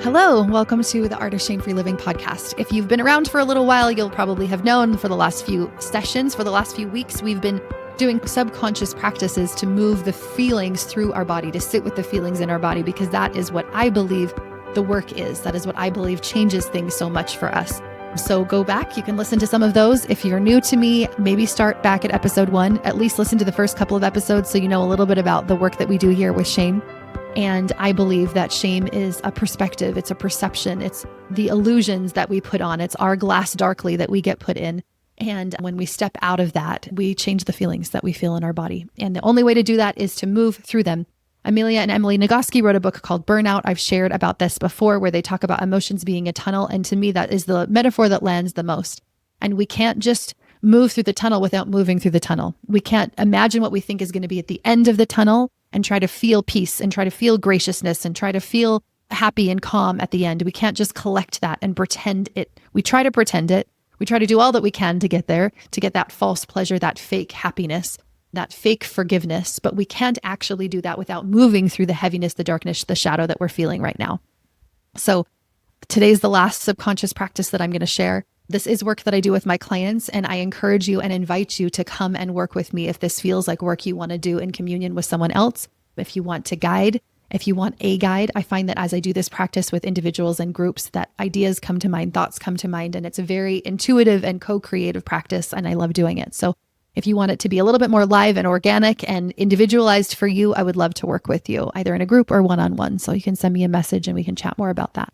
Hello, welcome to the Art of Shame-Free Living podcast. If you've been around for a little while, you'll probably have known for the last few sessions, for the last few weeks, we've been doing subconscious practices to move the feelings through our body, to sit with the feelings in our body, because that is what I believe the work is. That is what I believe changes things so much for us. So go back, you can listen to some of those. If you're new to me, maybe start back at episode 1, at least listen to the first couple of episodes so you know a little bit about the work that we do here with shame. And I believe that shame is a perspective, it's a perception, it's the illusions that we put on, it's our glass darkly that we get put in. And when we step out of that, we change the feelings that we feel in our body. And the only way to do that is to move through them. Amelia and Emily Nagoski wrote a book called Burnout. I've shared about this before, where they talk about emotions being a tunnel. And to me, that is the metaphor that lands the most. And we can't just move through the tunnel without moving through the tunnel. We can't imagine what we think is going to be at the end of the tunnel and try to feel peace and try to feel graciousness and try to feel happy and calm at the end. We can't just collect that and pretend it. We try to pretend it. We try to do all that we can to get there, to get that false pleasure, that fake happiness, that fake forgiveness, but we can't actually do that without moving through the heaviness, the darkness, the shadow that we're feeling right now. So today's the last subconscious practice that I'm going to share. This is work that I do with my clients, and I encourage you and invite you to come and work with me if this feels like work you want to do in communion with someone else. If you want to guide, if you want a guide, I find that as I do this practice with individuals and groups, that ideas come to mind, thoughts come to mind, and it's a very intuitive and co-creative practice, and I love doing it. So if you want it to be a little bit more live and organic and individualized for you, I would love to work with you, either in a group or one-on-one. So you can send me a message and we can chat more about that.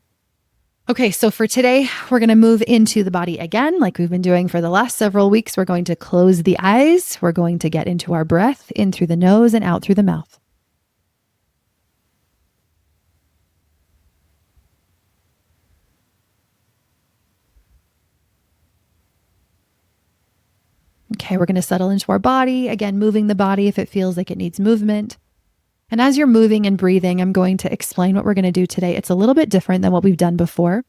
Okay, so for today, we're going to move into the body again, like we've been doing for the last several weeks. We're going to close the eyes. We're going to get into our breath, in through the nose and out through the mouth. Okay, we're going to settle into our body. Again, moving the body if it feels like it needs movement. And as you're moving and breathing, I'm going to explain what we're going to do today. It's a little bit different than what we've done before.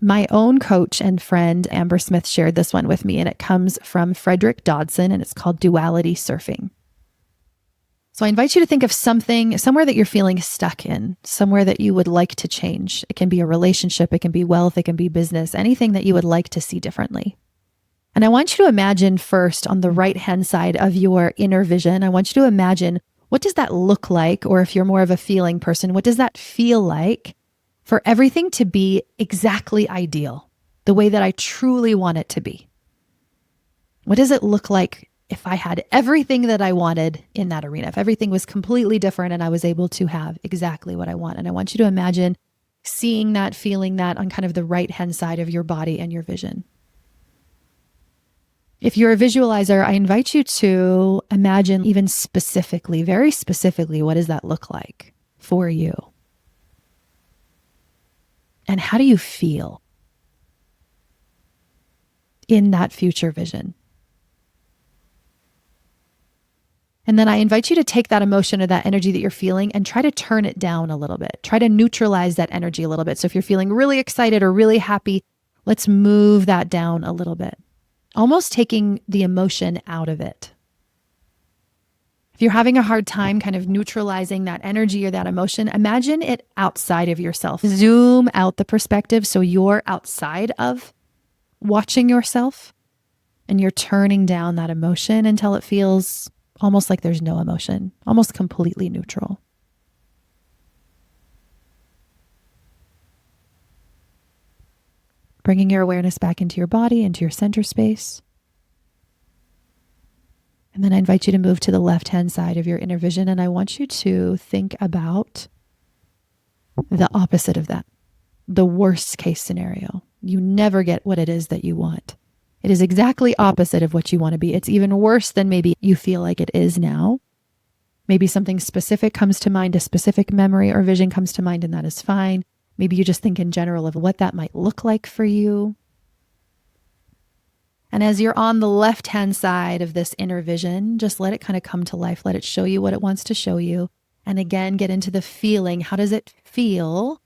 My own coach and friend, Amber Smith, shared this one with me, and it comes from Frederick Dodson, and it's called Duality Surfing. So I invite you to think of something, somewhere that you're feeling stuck in, somewhere that you would like to change. It can be a relationship, it can be wealth, it can be business, anything that you would like to see differently. And I want you to imagine first on the right-hand side of your inner vision, I want you to imagine, what does that look like? Or if you're more of a feeling person, what does that feel like for everything to be exactly ideal, the way that I truly want it to be? What does it look like if I had everything that I wanted in that arena, if everything was completely different and I was able to have exactly what I want? And I want you to imagine seeing that, feeling that on kind of the right-hand side of your body and your vision. If you're a visualizer, I invite you to imagine even specifically, very specifically, what does that look like for you? And how do you feel in that future vision? And then I invite you to take that emotion or that energy that you're feeling and try to turn it down a little bit. Try to neutralize that energy a little bit. So if you're feeling really excited or really happy, let's move that down a little bit. Almost taking the emotion out of it. If you're having a hard time kind of neutralizing that energy or that emotion, imagine it outside of yourself. Zoom out the perspective so you're outside of watching yourself and you're turning down that emotion until it feels almost like there's no emotion, almost completely neutral. Bringing your awareness back into your body, into your center space. And then I invite you to move to the left-hand side of your inner vision, and I want you to think about the opposite of that, the worst case scenario. You never get what it is that you want. It is exactly opposite of what you want to be. It's even worse than maybe you feel like it is now. Maybe something specific comes to mind, a specific memory or vision comes to mind, and that is fine. Maybe you just think in general of what that might look like for you. And as you're on the left-hand side of this inner vision, just let it kind of come to life. Let it show you what it wants to show you. And again, get into the feeling. How does it feel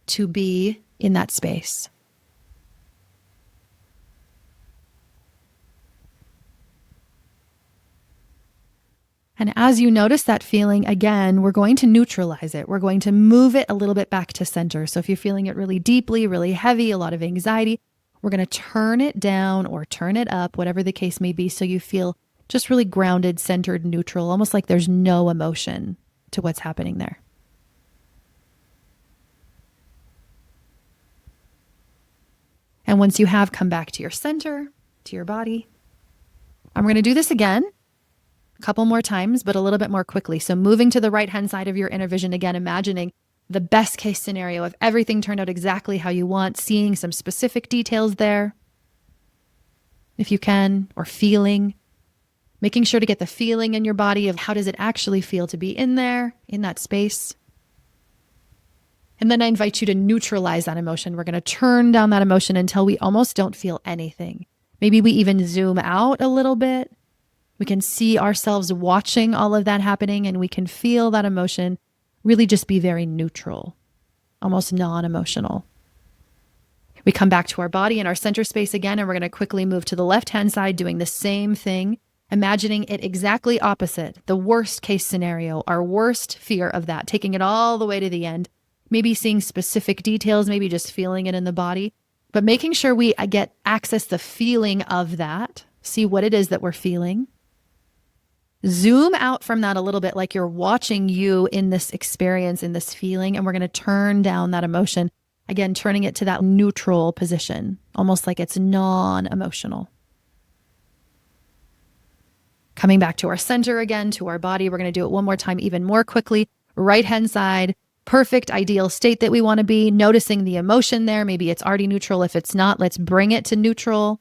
to be in that space? And as you notice that feeling, again, we're going to neutralize it. We're going to move it a little bit back to center. So if you're feeling it really deeply, really heavy, a lot of anxiety, we're going to turn it down or turn it up, whatever the case may be, so you feel just really grounded, centered, neutral, almost like there's no emotion to what's happening there. And once you have come back to your center, to your body, I'm going to do this again a couple more times, but a little bit more quickly. So moving to the right-hand side of your inner vision again, imagining the best case scenario if everything turned out exactly how you want, seeing some specific details there, if you can, or feeling, making sure to get the feeling in your body of how does it actually feel to be in there, in that space. And then I invite you to neutralize that emotion. We're going to turn down that emotion until we almost don't feel anything. Maybe we even zoom out a little bit. We can see ourselves watching all of that happening, and we can feel that emotion really just be very neutral, almost non-emotional. We come back to our body and our center space again, and we're going to quickly move to the left-hand side, doing the same thing, imagining it exactly opposite, the worst case scenario, our worst fear of that, taking it all the way to the end, maybe seeing specific details, maybe just feeling it in the body, but making sure we get access the feeling of that, see what it is that we're feeling. Zoom out from that a little bit, like you're watching you in this experience, in this feeling, and we're going to turn down that emotion. Again, turning it to that neutral position, almost like it's non-emotional. Coming back to our center again, to our body, we're going to do it one more time, even more quickly. Right-hand side, perfect, ideal state that we want to be, noticing the emotion there. Maybe it's already neutral. If it's not, let's bring it to neutral.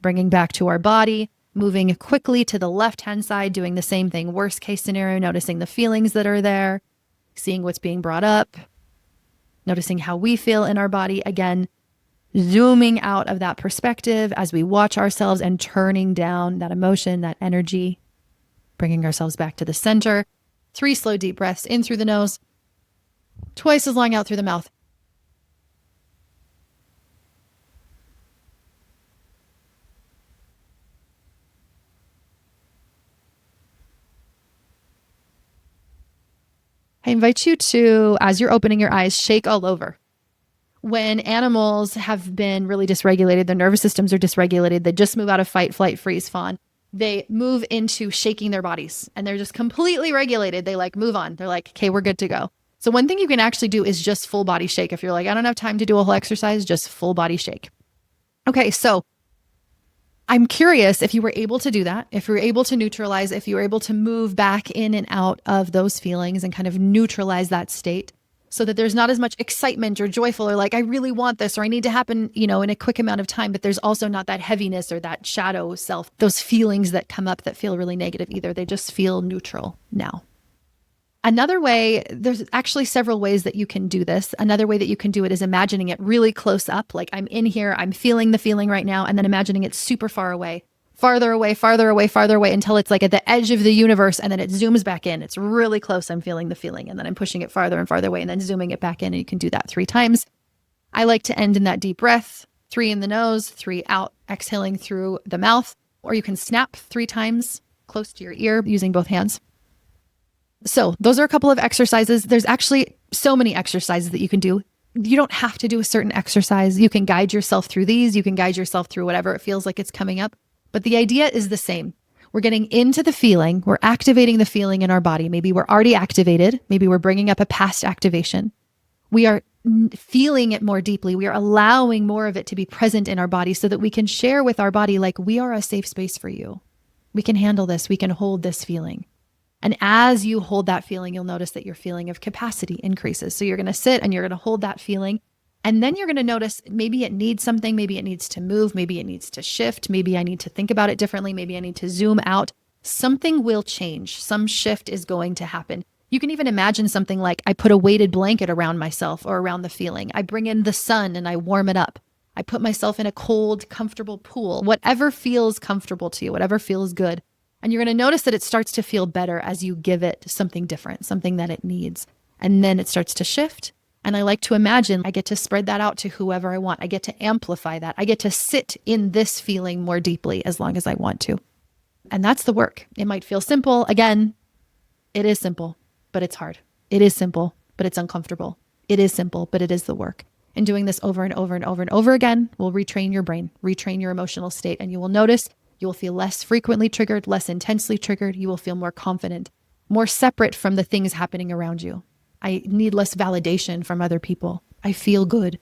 Bringing back to our body. Moving quickly to the left-hand side, doing the same thing. Worst case scenario, noticing the feelings that are there, seeing what's being brought up, noticing how we feel in our body. Again, zooming out of that perspective as we watch ourselves and turning down that emotion, that energy, bringing ourselves back to the center. 3 slow, deep breaths in through the nose, twice as long out through the mouth. I invite you to, as you're opening your eyes, shake all over. When animals have been really dysregulated, their nervous systems are dysregulated, they just move out of fight, flight, freeze, fawn. They move into shaking their bodies and they're just completely regulated. They move on. They're like, okay, we're good to go. So one thing you can actually do is just full body shake. If you're like, I don't have time to do a whole exercise, just full body shake. Okay, so I'm curious if you were able to do that, if you were able to neutralize, if you were able to move back in and out of those feelings and kind of neutralize that state so that there's not as much excitement or joyful or like, I really want this, or I need to happen, in a quick amount of time, but there's also not that heaviness or that shadow self, those feelings that come up that feel really negative either. They just feel neutral now. Another way, there's actually several ways that you can do this. Another way that you can do it is imagining it really close up. Like I'm in here, I'm feeling the feeling right now, and then imagining it super far away, farther away, farther away, farther away until it's like at the edge of the universe, and then it zooms back in. It's really close. I'm feeling the feeling, and then I'm pushing it farther and farther away and then zooming it back in, and you can do that 3 times. I like to end in that deep breath, 3 in the nose, 3 out, exhaling through the mouth, or you can snap 3 times close to your ear using both hands. So those are a couple of exercises. There's actually so many exercises that you can do. You don't have to do a certain exercise. You can guide yourself through these. You can guide yourself through whatever it feels like it's coming up. But the idea is the same. We're getting into the feeling. We're activating the feeling in our body. Maybe we're already activated. Maybe we're bringing up a past activation. We are feeling it more deeply. We are allowing more of it to be present in our body so that we can share with our body, like, we are a safe space for you. We can handle this. We can hold this feeling. And as you hold that feeling, you'll notice that your feeling of capacity increases. So you're going to sit and you're going to hold that feeling. And then you're going to notice maybe it needs something. Maybe it needs to move. Maybe it needs to shift. Maybe I need to think about it differently. Maybe I need to zoom out. Something will change. Some shift is going to happen. You can even imagine something like, I put a weighted blanket around myself or around the feeling. I bring in the sun and I warm it up. I put myself in a cold, comfortable pool. Whatever feels comfortable to you, whatever feels good. And you're going to notice that it starts to feel better as you give it something different, something that it needs. And then it starts to shift. And I like to imagine I get to spread that out to whoever I want. I get to amplify that. I get to sit in this feeling more deeply as long as I want to. And that's the work. It might feel simple. Again, it is simple, but it's hard. It is simple, but it's uncomfortable. It is simple, but it is the work. And doing this over and over and over and over again will retrain your brain, retrain your emotional state. And you will notice you will feel less frequently triggered, less intensely triggered. You will feel more confident, more separate from the things happening around you. I need less validation from other people. I feel good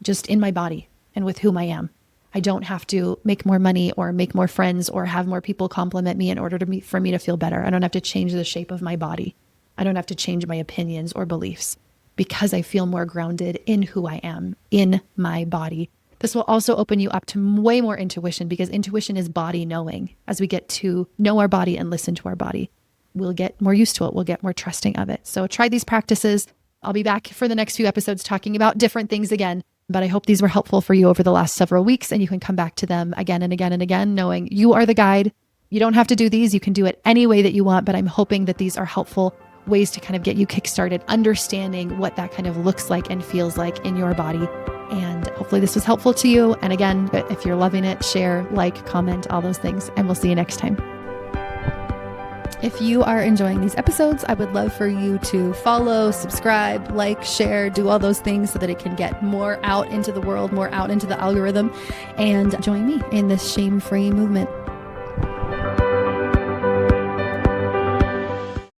just in my body and with whom I am. I don't have to make more money or make more friends or have more people compliment me in order for me to feel better. I don't have to change the shape of my body. I don't have to change my opinions or beliefs because I feel more grounded in who I am, in my body. This will also open you up to way more intuition, because intuition is body knowing. As we get to know our body and listen to our body, we'll get more used to it. We'll get more trusting of it. So try these practices. I'll be back for the next few episodes talking about different things again. But I hope these were helpful for you over the last several weeks, and you can come back to them again and again and again, knowing you are the guide. You don't have to do these. You can do it any way that you want, but I'm hoping that these are helpful ways to kind of get you kickstarted, understanding what that kind of looks like and feels like in your body. And hopefully this was helpful to you. And again, if you're loving it, share, like, comment, all those things, and we'll see you next time. If you are enjoying these episodes, I would love for you to follow, subscribe, like, share, do all those things so that it can get more out into the world, more out into the algorithm, and join me in this shame-free movement.